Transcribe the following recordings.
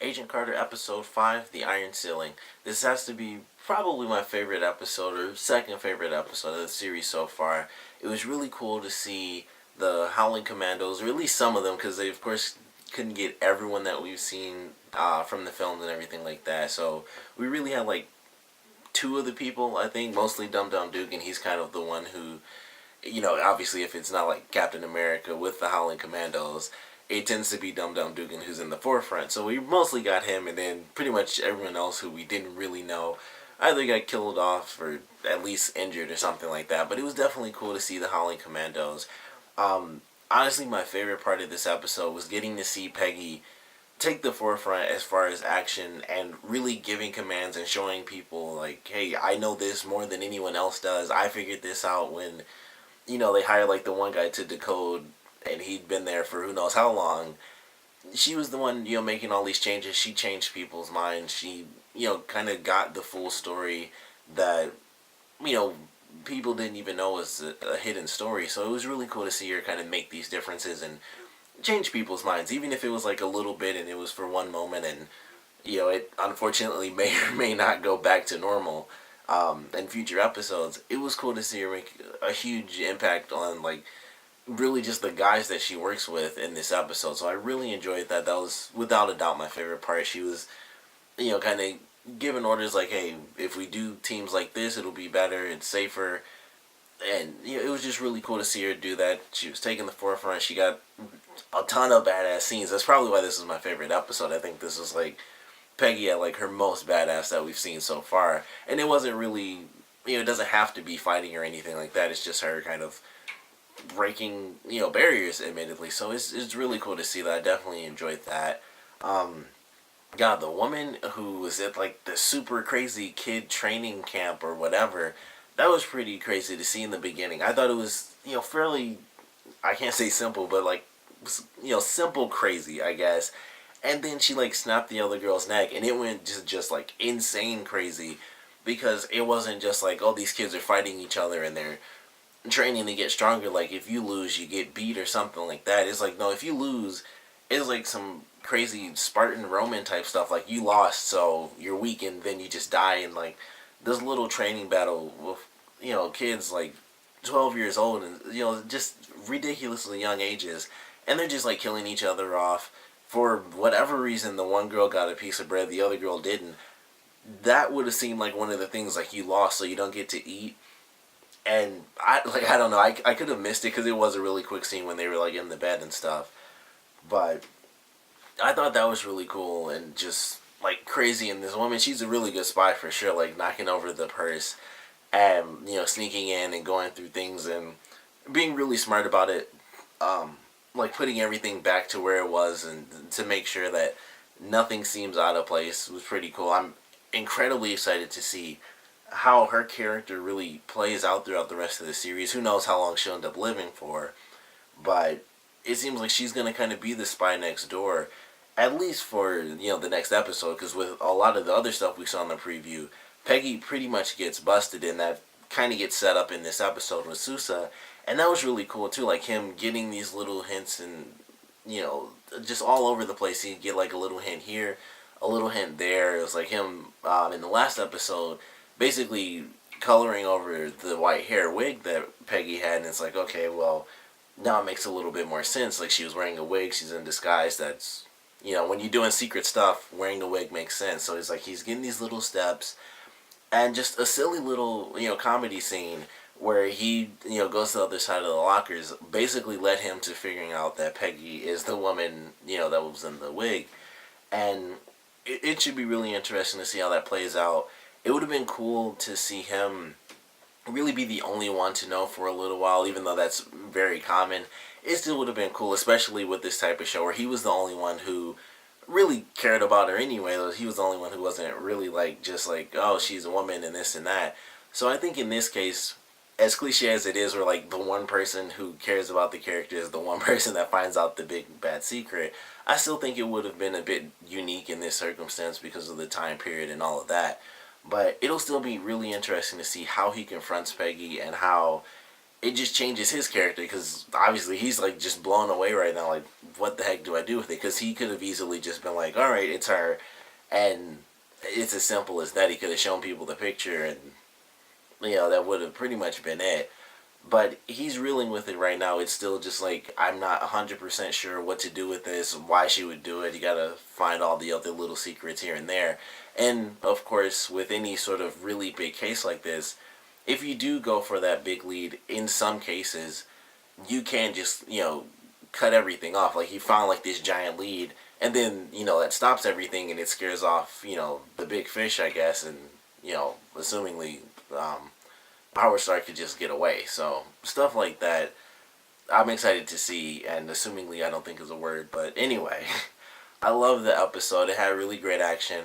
Agent Carter Episode 5, The Iron Ceiling. This has to be probably my favorite episode, or second favorite episode of the series so far. It was really cool to see the Howling Commandos, or at least some of them, because they, of course, couldn't get everyone that we've seen from the films and everything like that. So we really had, like, two of the people, I think, mostly Dum Dum Duke, and he's kind of the one who, obviously if it's not like Captain America with the Howling Commandos, it tends to be Dum Dum Dugan who's in the forefront. So we mostly got him, and then pretty much everyone else who we didn't really know either got killed off or at least injured or something like that. But it was definitely cool to see the Howling Commandos. Honestly, my favorite part of this episode was getting to see Peggy take the forefront as far as action and really giving commands and showing people like, hey, I know this more than anyone else does. I figured this out when, they hired like the one guy to decode, and he'd been there for who knows how long. She was the one, making all these changes. She changed people's minds. She, kind of got the full story that, you know, people didn't even know was a hidden story. So it was really cool to see her kind of make these differences and change people's minds, even if it was like a little bit and it was for one moment, and it unfortunately may or may not go back to normal in future episodes. It was cool to see her make a huge impact on like really just the guys that she works with in this episode. So I really enjoyed that. That was without a doubt my favorite part. She was, kind of giving orders like, hey, if we do teams like this, it'll be better, it's safer. And it was just really cool to see her do that. She was taking the forefront. She got a ton of badass scenes. That's probably why this is my favorite episode. I think this is like Peggy at like her most badass that we've seen so far. And it wasn't really, it doesn't have to be fighting or anything like that. It's just her kind of breaking, barriers, admittedly. So it's really cool to see that. I definitely enjoyed that. God, the woman who was at like the super crazy kid training camp or whatever, that was pretty crazy to see in the beginning. I thought it was, fairly, I can't say simple, but like, simple crazy, I guess. And then she like snapped the other girl's neck, and it went just like insane crazy, because it wasn't just like, oh, these kids are fighting each other and they're training to get stronger. Like if you lose, you get beat or something like that. It's like, no, if you lose, it's like some crazy Spartan Roman type stuff. Like you lost, so you're weak, and then you just die. And like this little training battle with kids like 12 years old, and just ridiculously young ages, and they're just like killing each other off for whatever reason. The one girl got a piece of bread, the other girl didn't. That would have seemed like one of the things, like you lost so you don't get to eat. And I don't know, I could have missed it because it was a really quick scene when they were like in the bed and stuff, but I thought that was really cool and just like crazy. And this woman, she's a really good spy for sure, like knocking over the purse and sneaking in and going through things and being really smart about it, like putting everything back to where it was, and to make sure that nothing seems out of place was pretty cool. I'm incredibly excited to see how her character really plays out throughout the rest of the series. Who knows how long she'll end up living for, but it seems like she's going to kind of be the spy next door, at least for, the next episode, because with a lot of the other stuff we saw in the preview, Peggy pretty much gets busted, and that kind of gets set up in this episode with Sousa, and that was really cool too, like him getting these little hints and, just all over the place. He'd get like a little hint here, a little hint there. It was like him, in the last episode, basically coloring over the white hair wig that Peggy had, and it's like, okay, well, now it makes a little bit more sense. Like she was wearing a wig, she's in disguise. That's, when you're doing secret stuff, wearing a wig makes sense. So it's like he's getting these little steps, and just a silly little, comedy scene where he, goes to the other side of the lockers, basically led him to figuring out that Peggy is the woman, that was in the wig. And it should be really interesting to see how that plays out. It would have been cool to see him really be the only one to know for a little while, even though that's very common. It still would have been cool, especially with this type of show where he was the only one who really cared about her anyway. He was the only one who wasn't really like, just like, oh, she's a woman and this and that. So I think in this case, as cliche as it is, where like the one person who cares about the character is the one person that finds out the big bad secret, I still think it would have been a bit unique in this circumstance because of the time period and all of that. But it'll still be really interesting to see how he confronts Peggy, and how it just changes his character because obviously he's like just blown away right now. Like, what the heck do I do with it? Because he could have easily just been like, all right, it's her, and it's as simple as that. He could have shown people the picture, and that would have pretty much been it. But he's reeling with it right now. It's still just like, I'm not 100% sure what to do with this, why she would do it. You gotta find all the other little secrets here and there. And of course, with any sort of really big case like this, if you do go for that big lead, in some cases, you can just, cut everything off. Like, he found like this giant lead, and then, that stops everything and it scares off, the big fish, I guess, and, assumingly, Howard Stark could just get away. So, stuff like that, I'm excited to see, and assumingly I don't think is a word, but anyway, I love the episode. It had really great action.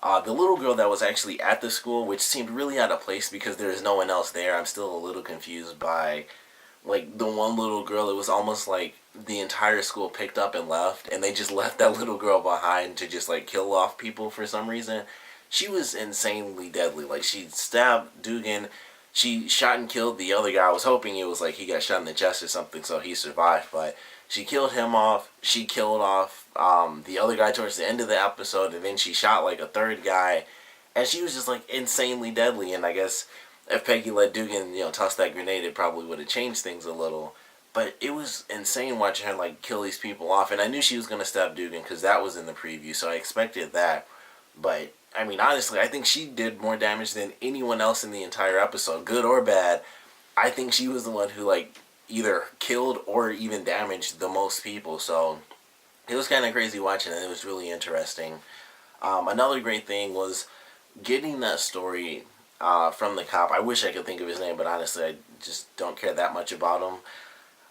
The little girl that was actually at the school, which seemed really out of place because there is no one else there. I'm still a little confused by, like, the one little girl. It was almost like the entire school picked up and left, and they just left that little girl behind to just, like, kill off people for some reason. She was insanely deadly. Like, she stabbed Dugan. She shot and killed the other guy. I was hoping it was like he got shot in the chest or something, so he survived. But she killed him off. She killed off the other guy towards the end of the episode, and then she shot like a third guy, and she was just like insanely deadly. And I guess if Peggy let Dugan, toss that grenade, it probably would have changed things a little. But it was insane watching her like kill these people off, and I knew she was gonna stab Dugan because that was in the preview, so I expected that. But I mean, honestly, I think she did more damage than anyone else in the entire episode, good or bad. I think she was the one who, like, either killed or even damaged the most people. So it was kind of crazy watching it. It was really interesting. Another great thing was getting that story from the cop. I wish I could think of his name, but honestly, I just don't care that much about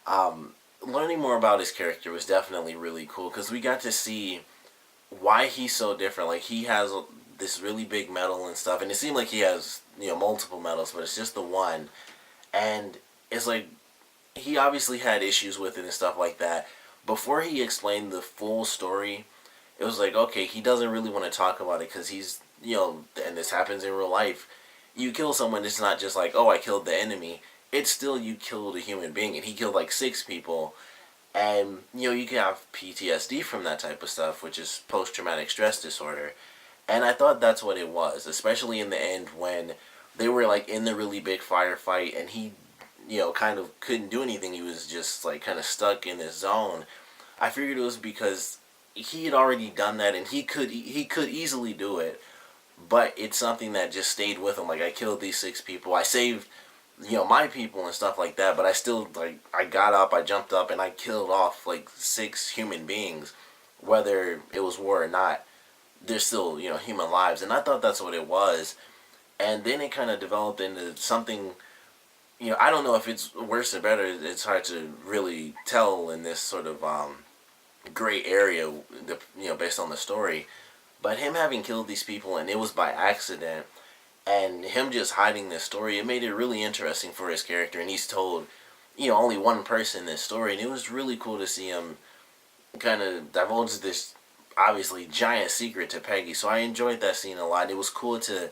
him. Learning more about his character was definitely really cool because we got to see why he's so different. Like, he has this really big medal and stuff, and it seemed like he has multiple medals, but it's just the one. And it's like he obviously had issues with it and stuff like that. Before he explained the full story, it was like, okay, he doesn't really want to talk about it because he's and this happens in real life. You kill someone, it's not just like, oh, I killed the enemy. It's still, you killed a human being, and he killed like 6 people. And you can have PTSD from that type of stuff, which is post-traumatic stress disorder. And I thought that's what it was, especially in the end when they were like in the really big firefight and he, kind of couldn't do anything. He was just like kind of stuck in his zone. I figured it was because he had already done that and he could easily do it, but it's something that just stayed with him. Like, I killed these 6 people. I saved, my people and stuff like that, but I still, like, I got up, I jumped up, and I killed off like 6 human beings, whether it was war or not. They're still, human lives. And I thought that's what it was. And then it kind of developed into something, I don't know if it's worse or better. It's hard to really tell in this sort of gray area, based on the story. But him having killed these people, and it was by accident, and him just hiding this story, it made it really interesting for his character. And he's told, only one person this story. And it was really cool to see him kind of divulge this obviously giant secret to Peggy. So I enjoyed that scene a lot. It was cool to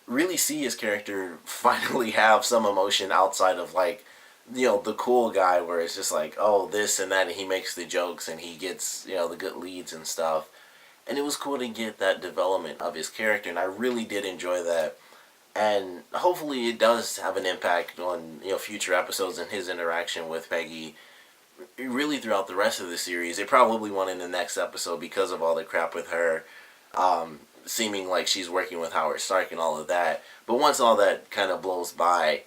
really see his character finally have some emotion outside of like the cool guy where it's just like, oh, this and that, and he makes the jokes and he gets the good leads and stuff. And it was cool to get that development of his character, and I really did enjoy that. And hopefully it does have an impact on future episodes and his interaction with Peggy really throughout the rest of the series. It probably won't in the next episode because of all the crap with her seeming like she's working with Howard Stark and all of that. But once all that kind of blows by,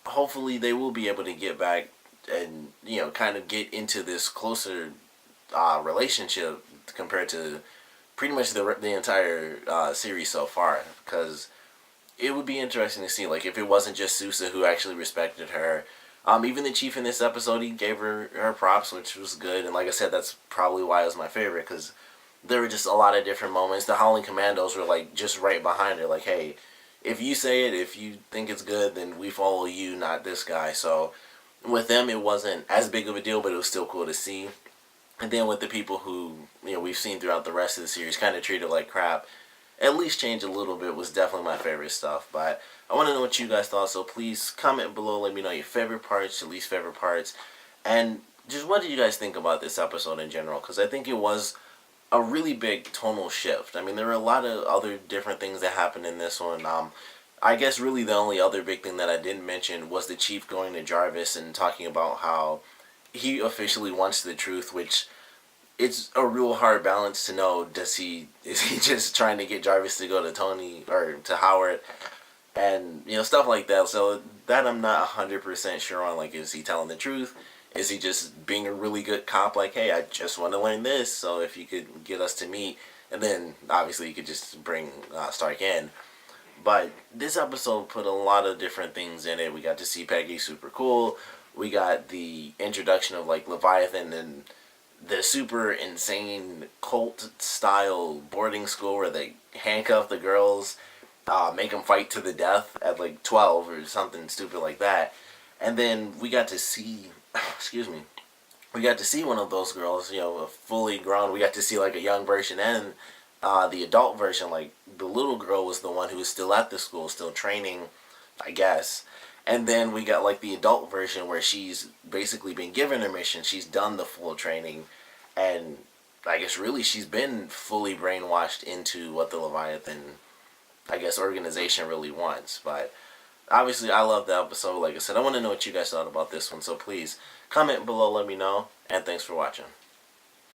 hopefully they will be able to get back and kind of get into this closer relationship compared to pretty much the entire series so far. Because it would be interesting to see, like, if it wasn't just Sousa who actually respected her. Even the chief in this episode, he gave her props, which was good. And like I said, that's probably why it was my favorite, because there were just a lot of different moments. The Howling Commandos were like just right behind her. Like, hey, if you say it, if you think it's good, then we follow you, not this guy. So with them, it wasn't as big of a deal, but it was still cool to see. And then with the people who we've seen throughout the rest of the series kind of treated like crap, at least change a little bit was definitely my favorite stuff. But I want to know what you guys thought, so please comment below. Let me know your favorite parts, your least favorite parts, and just what did you guys think about this episode in general? Because I think it was a really big tonal shift. I mean, there were a lot of other different things that happened in this one. I guess really the only other big thing that I didn't mention was the Chief going to Jarvis and talking about how he officially wants the truth, which it's a real hard balance to know. Is he just trying to get Jarvis to go to Tony or to Howard, and stuff like that. So that I'm not 100% sure on. Like, is he telling the truth? Is he just being a really good cop? Like, hey, I just want to learn this, so if you could get us to meet, and then obviously you could just bring Stark in. But this episode put a lot of different things in it. We got to see Peggy, super cool. We got the introduction of like Leviathan and the super insane cult style boarding school where they handcuff the girls, make them fight to the death at like 12 or something stupid like that. And then we got to see, excuse me, we got to see one of those girls, fully grown. We got to see like a young version and the adult version. Like the little girl was the one who was still at the school, still training, I guess. And then we got like the adult version where she's basically been given her mission. She's done the full training, and I guess really she's been fully brainwashed into what the Leviathan, I guess, organization really wants. But obviously I love the episode. Like I said, I want to know what you guys thought about this one. So please comment below, let me know, and thanks for watching.